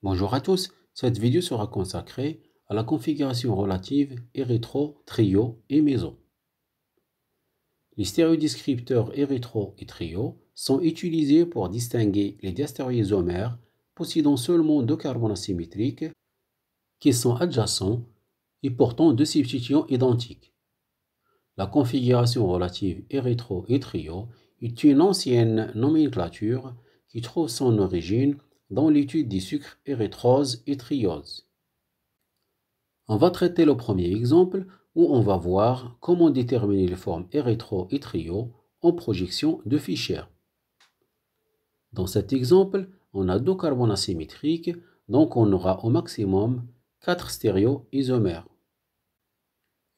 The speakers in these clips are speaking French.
Bonjour à tous, cette vidéo sera consacrée à la configuration relative érythro, trio et méso. Les stéréodescripteurs érythro et trio sont utilisés pour distinguer les diastéréoisomères possédant seulement deux carbones asymétriques qui sont adjacents et portant deux substitutions identiques. La configuration relative érythro et trio est une ancienne nomenclature qui trouve son origine dans l'étude des sucres érythrose et triose. On va traiter le premier exemple où on va voir comment déterminer les formes érythro et trio en projection de Fischer. Dans cet exemple, on a deux carbones asymétriques, donc on aura au maximum 4 stéréoisomères.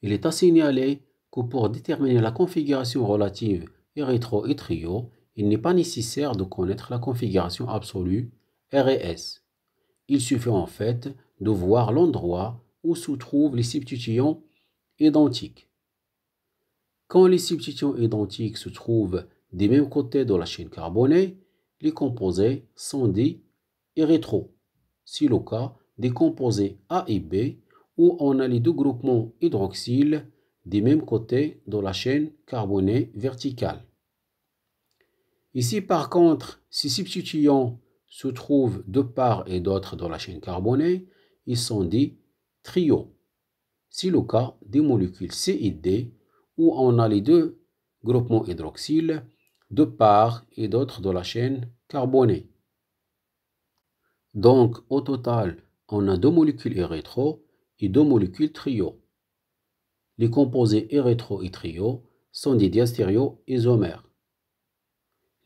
Il est à signaler que pour déterminer la configuration relative érythro et trio, il n'est pas nécessaire de connaître la configuration absolue R et S. Il suffit en fait de voir l'endroit où se trouvent les substitutions identiques. Quand les substitutions identiques se trouvent des mêmes côtés de la chaîne carbonée, les composés sont dits érythro. C'est le cas des composés A et B où on a les deux groupements hydroxyle des mêmes côtés de la chaîne carbonée verticale. Ici par contre, ces substitutions se trouvent de part et d'autre de la chaîne carbonée, ils sont dits trio. C'est le cas des molécules C et D où on a les deux groupements hydroxyle de part et d'autre de la chaîne carbonée. Donc au total, on a deux molécules érythro et deux molécules trio. Les composés érythro et trio sont des diastéréoisomères.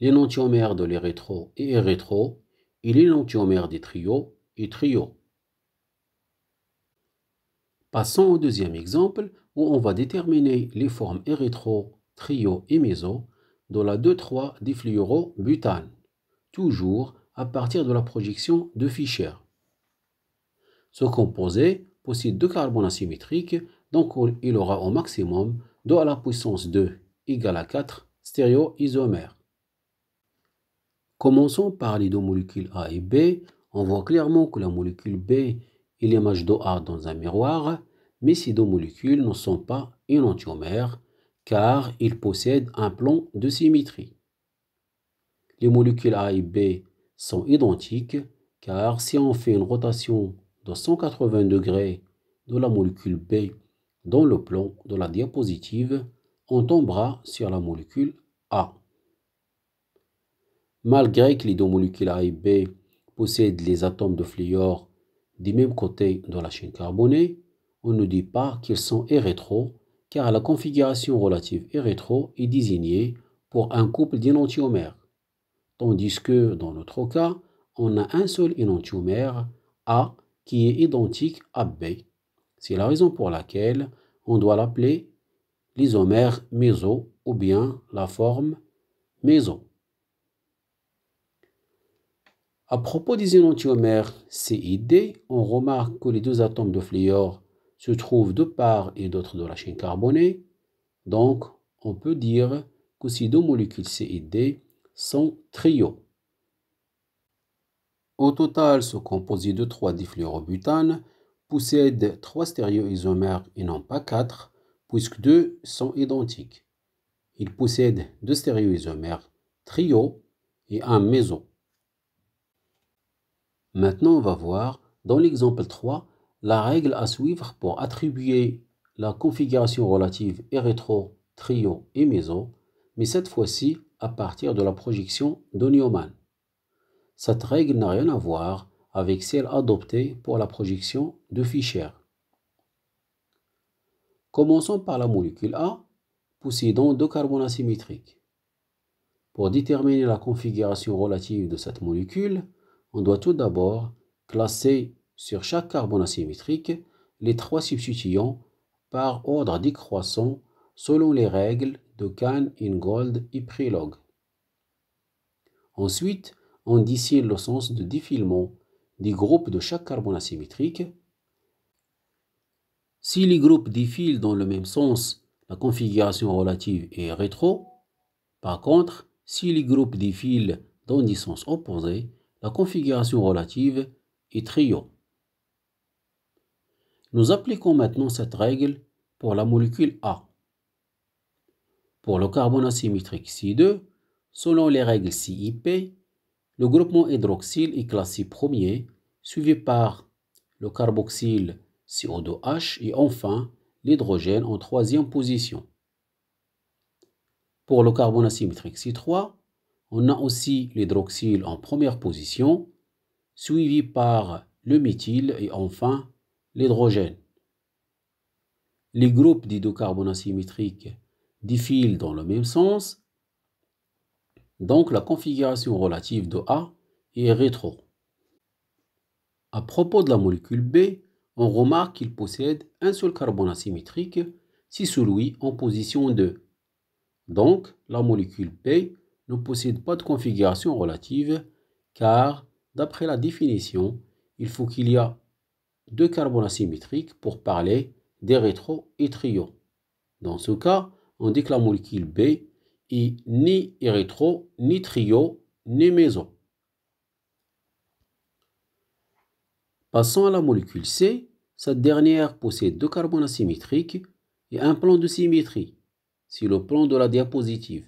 L'énantiomère de l'érythro est érythro et l'énantiomère des trios est trio. Passons au deuxième exemple où on va déterminer les formes érythro, trio et méso de la 2,3-difluorobutane, toujours à partir de la projection de Fischer. Ce composé possède deux carbones asymétriques, donc il aura au maximum 2 à la puissance 2 égale à 4 stéréoisomères. Commençons par les deux molécules A et B. On voit clairement que la molécule B est l'image de A dans un miroir, mais ces deux molécules ne sont pas énantiomères car ils possèdent un plan de symétrie. Les molécules A et B sont identiques car si on fait une rotation de 180 degrés de la molécule B dans le plan de la diapositive, on tombera sur la molécule A. Malgré que les deux molécules A et B possèdent les atomes de fluor des mêmes côtés de la chaîne carbonée, on ne dit pas qu'ils sont érythro, car la configuration relative érythro est désignée pour un couple d'énantiomères, tandis que dans notre cas, on a un seul énantiomère, A, qui est identique à B. C'est la raison pour laquelle on doit l'appeler l'isomère méso ou bien la forme méso. À propos des énantiomères C et D, on remarque que les deux atomes de fluor se trouvent de part et d'autre de la chaîne carbonée. Donc, on peut dire que ces deux molécules C et D sont trio. Au total, ce composé de 3-difluorobutane possède 3 stéréoisomères et non pas 4, puisque 2 sont identiques. Il possède 2 stéréoisomères trio et un méso. Maintenant, on va voir, dans l'exemple 3, la règle à suivre pour attribuer la configuration relative érythro, trio et méso, mais cette fois-ci à partir de la projection de Neumann. Cette règle n'a rien à voir avec celle adoptée pour la projection de Fischer. Commençons par la molécule A, possédant deux carbones asymétriques. Pour déterminer la configuration relative de cette molécule, on doit tout d'abord classer sur chaque carbone asymétrique les 3 substituants par ordre décroissant selon les règles de Kahn, Ingold et Prelog. Ensuite, on dessine le sens de défilement des groupes de chaque carbone asymétrique. Si les groupes défilent dans le même sens, la configuration relative est rétro. Par contre, si les groupes défilent dans des sens opposés, la configuration relative et trio. Nous appliquons maintenant cette règle pour la molécule A. Pour le carbone asymétrique Si2, selon les règles CIP, le groupement hydroxyle est classé premier, suivi par le carboxyle CO2H et enfin l'hydrogène en troisième position. Pour le carbone asymétrique C3, on a aussi l'hydroxyle en première position, suivi par le méthyle et enfin l'hydrogène. Les groupes d'hydrocarbones asymétriques défilent dans le même sens, donc la configuration relative de A est rétro. À propos de la molécule B, on remarque qu'il possède un seul carbone asymétrique, c'est celui en position 2. Donc, la molécule B ne possède pas de configuration relative, car, d'après la définition, il faut qu'il y ait deux carbones asymétriques pour parler des rétro et trio. Dans ce cas, on dit que la molécule B est ni rétro, ni trio, ni méso. Passons à la molécule C. Cette dernière possède deux carbones asymétriques et un plan de symétrie. C'est le plan de la diapositive,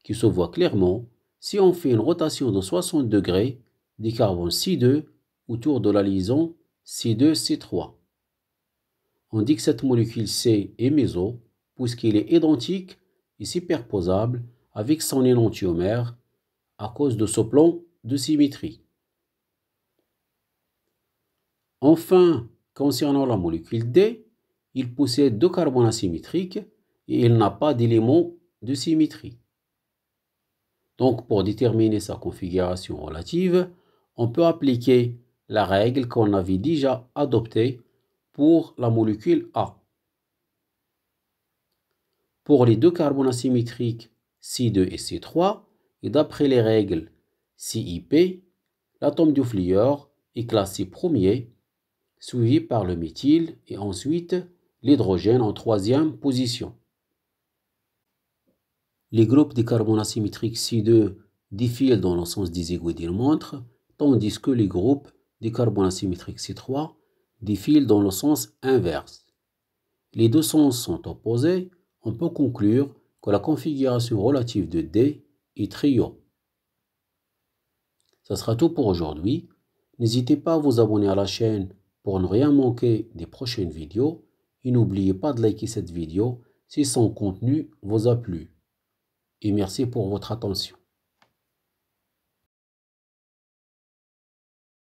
qui se voit clairement si on fait une rotation de 60 degrés des carbones C2 autour de la liaison C2-C3. On dit que cette molécule C est méso puisqu'il est identique et superposable avec son énantiomère à cause de ce plan de symétrie. Enfin, concernant la molécule D, il possède deux carbones asymétriques et il n'a pas d'élément de symétrie. Donc, pour déterminer sa configuration relative, on peut appliquer la règle qu'on avait déjà adoptée pour la molécule A. Pour les deux carbones asymétriques C2 et C3, et d'après les règles CIP, l'atome du fluor est classé premier, suivi par le méthyle et ensuite l'hydrogène en troisième position. Les groupes des carbones asymétriques C2 défilent dans le sens des aiguilles d'une montre, tandis que les groupes des carbones asymétriques C3 défilent dans le sens inverse. Les deux sens sont opposés, on peut conclure que la configuration relative de D est trio. Ça sera tout pour aujourd'hui. N'hésitez pas à vous abonner à la chaîne pour ne rien manquer des prochaines vidéos et n'oubliez pas de liker cette vidéo si son contenu vous a plu. Et merci pour votre attention.